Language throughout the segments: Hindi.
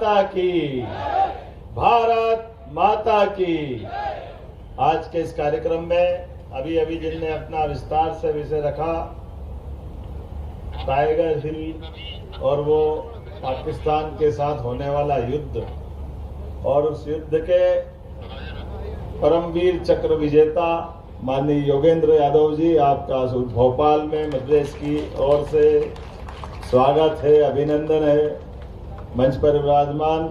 माता की, भारत माता की। आज के इस कार्यक्रम में अभी अभी जिनने अपना विस्तार से विषय रखा, टाइगर हिल और वो पाकिस्तान के साथ होने वाला युद्ध और उस युद्ध के परमवीर चक्र विजेता माननीय योगेंद्र यादव जी, आपका भोपाल में मद्रेस की ओर से स्वागत है, अभिनंदन है। मंच पर विराजमान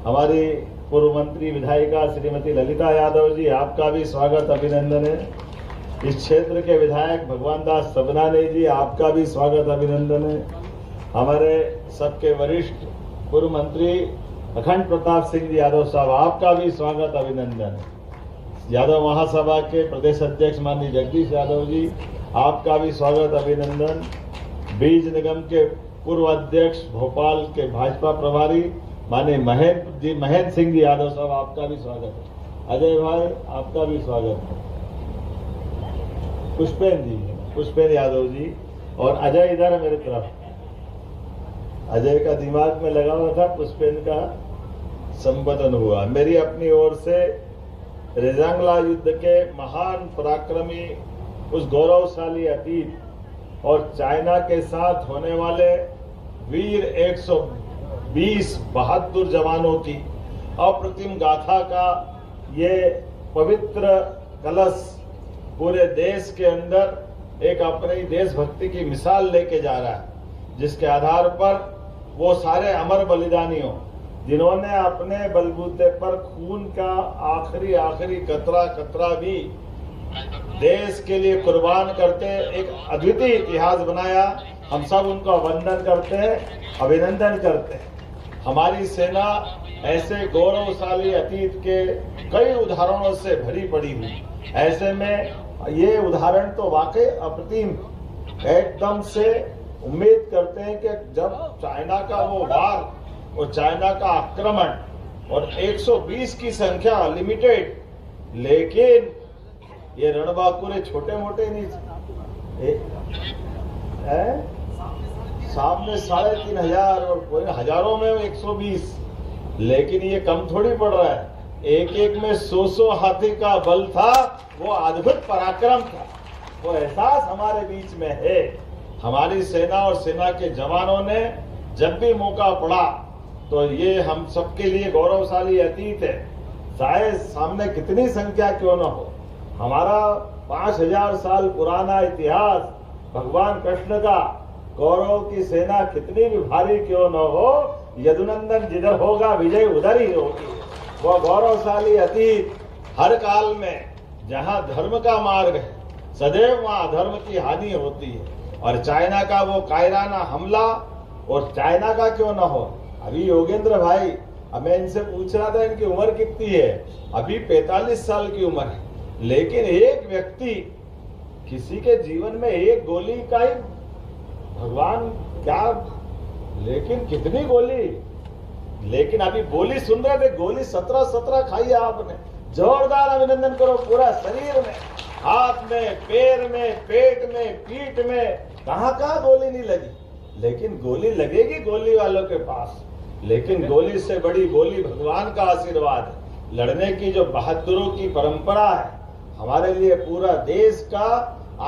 हमारी पूर्व मंत्री विधायिका श्रीमती ललिता यादव जी, आपका भी स्वागत अभिनंदन है। इस क्षेत्र के विधायक भगवान दास सबनानी जी, आपका भी स्वागत अभिनंदन है। हमारे सबके वरिष्ठ पूर्व मंत्री अखंड प्रताप सिंह जी यादव साहब, आपका भी स्वागत अभिनंदन है। यादव महासभा के प्रदेश अध्यक्ष माननीय जगदीश यादव जी, आपका भी स्वागत अभिनंदन। बीज निगम के पूर्व अध्यक्ष भोपाल के भाजपा प्रभारी माननीय महेंद्र सिंह जी यादव साहब, आपका भी स्वागत है। अजय भाई, आपका भी स्वागत है। पुष्पेन यादव जी और अजय इधर है मेरे तरफ। अजय का दिमाग में लगा हुआ था, पुष्पेन का संबोधन हुआ। मेरी अपनी ओर से रेजांगला युद्ध के महान पराक्रमी, उस गौरवशाली अतीत और चाइना के साथ होने वाले वीर 120 बहादुर जवानों की अप्रतिम गाथा का ये पवित्र कलश पूरे देश के अंदर एक अपनी देशभक्ति की मिसाल लेके जा रहा है, जिसके आधार पर वो सारे अमर बलिदानियों जिन्होंने अपने बलबूते पर खून का आखिरी कतरा भी देश के लिए कुर्बान करते एक अद्वितीय इतिहास बनाया, हम सब उनका वंदन करते हैं, अभिनंदन करते हैं। हमारी सेना ऐसे गौरवशाली अतीत के कई उदाहरणों से भरी पड़ी हुई, ऐसे में ये उदाहरण तो वाकई अप्रतिम। एकदम से उम्मीद करते हैं कि जब चाइना का वो वार और चाइना का आक्रमण और 120 की संख्या लिमिटेड, लेकिन ये रणबांकुरे छोटे मोटे नहीं, सामने 3500 और हजारों में 120, लेकिन ये कम थोड़ी पड़ रहा है। एक में 100 हाथी का बल था, वो अद्भुत पराक्रम था, वो एहसास हमारे बीच में है। हमारी सेना और सेना के जवानों ने जब भी मौका पड़ा तो ये हम सबके लिए गौरवशाली अतीत है। चाहे सामने कितनी संख्या क्यों न हो, हमारा 5000 साल पुराना इतिहास, भगवान कृष्ण का गौरव की सेना कितनी भी भारी क्यों न हो, यदुनंदन जिधर होगा विजय उधर ही होगी। वह गौरवशाली अतीत हर काल में जहां धर्म का मार्ग है, सदैव वहां अधर्म की हानि होती है। और चाइना का वो कायराना हमला, और चाइना का क्यों न हो, अभी योगेंद्र भाई, अब मैं इनसे पूछ रहा था इनकी उम्र कितनी है, अभी 45 साल की उम्र है, लेकिन एक व्यक्ति, किसी के जीवन में एक गोली का ही भगवान क्या, लेकिन कितनी गोली, लेकिन अभी गोली सुन रहे थे, गोली 17 खाई है आपने। जोरदार अभिनंदन करो पूरा शरीर में, हाथ में, पैर में, पेट में, पीठ में, कहाँ गोली नहीं लगी, लेकिन गोली लगेगी गोली वालों के पास। लेकिन गोली से बड़ी गोली भगवान का आशीर्वाद है। लड़ने की जो बहादुरों की परंपरा है, हमारे लिए पूरा देश का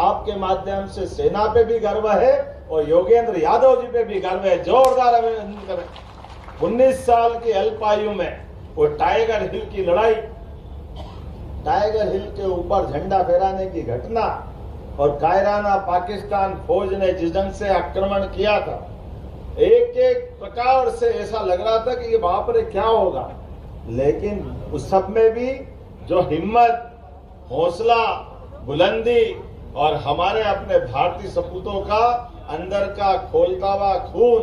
आपके माध्यम से सेना पे भी गर्व है और योगेंद्र यादव जी पे भी गर्व है। जोरदार अभिनंदन करें। 19 साल की अल्पायु में वो टाइगर हिल की लड़ाई, टाइगर हिल के ऊपर झंडा फहराने की घटना और कायराना पाकिस्तान फौज ने जिस ढंग से आक्रमण किया था, एक प्रकार से ऐसा लग रहा था कि ये बाप रे क्या होगा, लेकिन उस सब में भी जो हिम्मत, हौसला, बुलंदी और हमारे अपने भारतीय सपूतों का अंदर का खोलता हुआ खून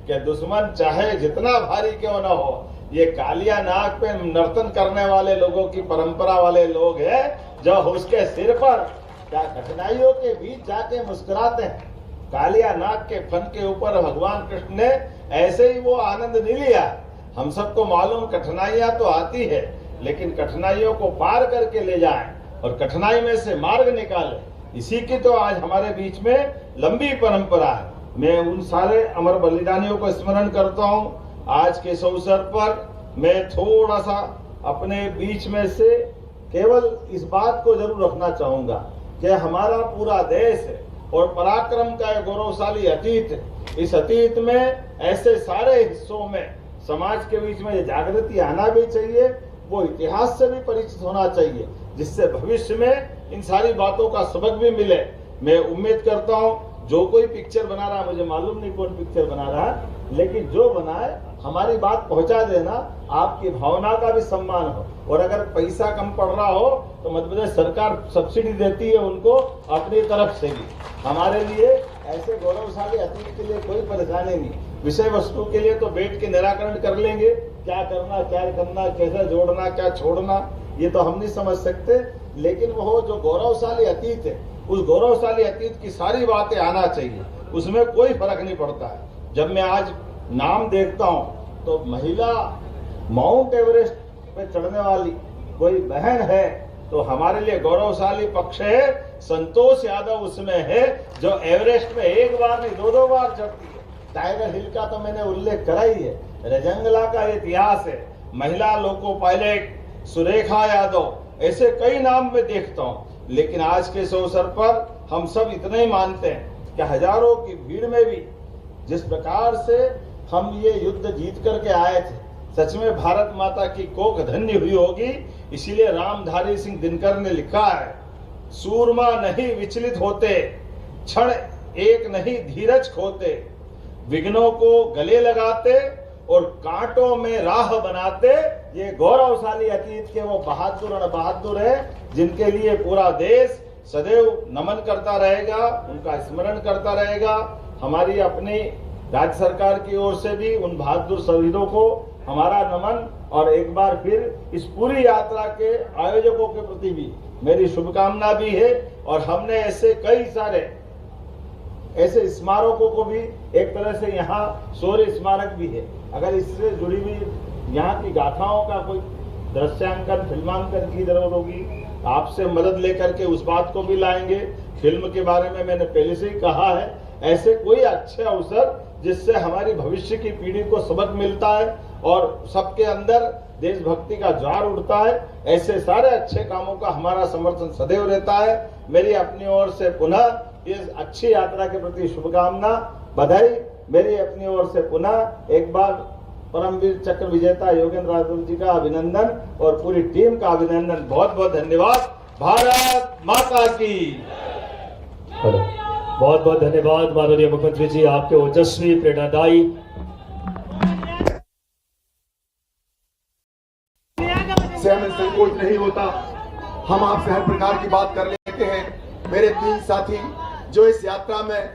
के दुश्मन चाहे जितना भारी क्यों न हो, ये कालिया नाग पे नर्तन करने वाले लोगों की परंपरा वाले लोग हैं, जो उसके सिर पर क्या कठिनाइयों के बीच जाके मुस्कुराते हैं। कालिया नाग के फन के ऊपर भगवान कृष्ण ने ऐसे ही वो आनंद नहीं लिया। हम सबको मालूम कठिनाइयां तो आती है, लेकिन कठिनाइयों को पार करके ले जाएं और कठिनाई में से मार्ग निकालें, इसी की तो आज हमारे बीच में लंबी परंपरा है। मैं उन सारे अमर बलिदानियों को स्मरण करता हूँ आज के इस अवसर पर मैं थोड़ा सा अपने बीच में से केवल इस बात को जरूर रखना चाहूंगा कि हमारा पूरा देश है और पराक्रम का एक गौरवशाली अतीत है। इस अतीत में ऐसे सारे हिस्सों में समाज के बीच में ये जागृति आना भी चाहिए, वो इतिहास से भी परिचित होना चाहिए, जिससे भविष्य में इन सारी बातों का सबक भी मिले। मैं उम्मीद करता हूं जो कोई पिक्चर बना रहा है, मुझे मालूम नहीं कौन पिक्चर बना रहा है, लेकिन जो बनाए हमारी बात पहुंचा देना, आपकी भावना का भी सम्मान हो। और अगर पैसा कम पड़ रहा हो तो मध्य प्रदेश सरकार सब्सिडी देती है उनको अपनी तरफ से भी। हमारे लिए ऐसे गौरवशाली अतीत के लिए कोई परेशानी नहीं, विषय वस्तु के लिए तो बैठ के निराकरण कर लेंगे, क्या करना क्या करना, कैसे जोड़ना क्या छोड़ना, ये तो हम नहीं समझ सकते। लेकिन वो जो गौरवशाली अतीत है, उस गौरवशाली अतीत की सारी बातें आना चाहिए, उसमें कोई फर्क नहीं पड़ता है। जब मैं आज नाम देखता हूं तो महिला माउंट एवरेस्ट पे चढ़ने वाली कोई बहन है तो हमारे लिए गौरवशाली पक्ष है। संतोष यादव उसमें है जो एवरेस्ट में एक बार नहीं 2-2 बार चढ़ती है। टाइगर हिल का तो मैंने उल्लेख करा ही है, रजंगला का इतिहास है, महिला लोको पायलट सुरेखा यादव, ऐसे कई नाम में देखता हूं। लेकिन आज के इस अवसर पर हम सब इतना ही मानते हैं कि हजारों की भीड़ में भी जिस प्रकार से हम ये युद्ध जीत करके आए थे, सच में भारत माता की कोख धन्य हुई होगी। इसीलिए रामधारी सिंह दिनकर ने लिखा है, सूरमा नहीं विचलित होते, क्षण एक नहीं धीरज खोते, विघ्नों को गले लगाते और कांटों में राह बनाते। ये गौरवशाली अतीत के वो बहादुर और बहादुर है जिनके लिए पूरा देश सदैव नमन करता रहेगा, उनका स्मरण करता रहेगा। हमारी अपनी राज्य सरकार की ओर से भी उन बहादुर शहीदों को हमारा नमन, और एक बार फिर इस पूरी यात्रा के आयोजकों के प्रति भी मेरी शुभकामना भी है। और हमने ऐसे कई सारे ऐसे स्मारकों को भी, एक तरह से यहाँ शौर्य स्मारक भी है, अगर इससे जुड़ी हुई यहाँ की गाथाओं का कोई दृश्यांकन फिल्मांकन की जरूरत होगी, आपसे मदद लेकर के उस बात को भी लाएंगे। फिल्म के बारे में मैंने पहले से ही कहा है, ऐसे कोई अच्छे अवसर जिससे हमारी भविष्य की पीढ़ी को सबक मिलता है और सबके अंदर देशभक्ति का ज्वार उठता है, ऐसे सारे अच्छे कामों का हमारा समर्थन सदैव रहता है। मेरी अपनी ओर से पुनः इस अच्छी यात्रा के प्रति शुभकामना, बधाई। मेरी अपनी ओर से पुनः एक बार परमवीर चक्र विजेता योगेंद्र राठौर जी का अभिनंदन और पूरी टीम का अभिनंदन। बहुत बहुत धन्यवाद। भारत माता की। बहुत बहुत धन्यवाद माननीय मुख्यमंत्री जी, आपके ओजस्वी प्रेरणादायी से हमें संकोच नहीं होता, हम आपसे हर प्रकार की बात कर लेते हैं। मेरे 3 साथी जो इस यात्रा में